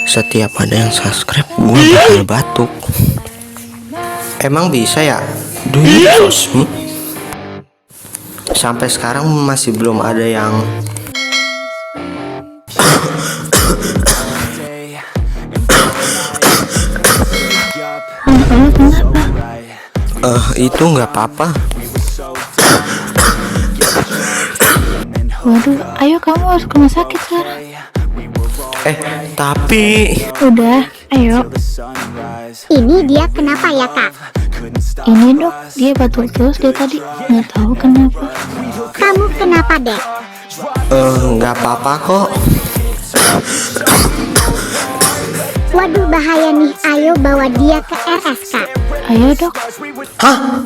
Setiap ada yang subscribe, gue bakal batuk. Emang bisa ya? Do you trust me? Sampai sekarang masih belum ada yang itu nggak apa-apa. Waduh, ayo kamu harus ke rumah sakit sekarang. Tapi Udah, ayo. Ini dia kenapa ya, Kak? Ini dok, dia batuk terus dari tadi. Nggak tahu kenapa. Kamu kenapa, Dek? nggak apa-apa kok. Waduh, bahaya nih. Ayo bawa dia ke RS, Kak. Ayo dok. Hah?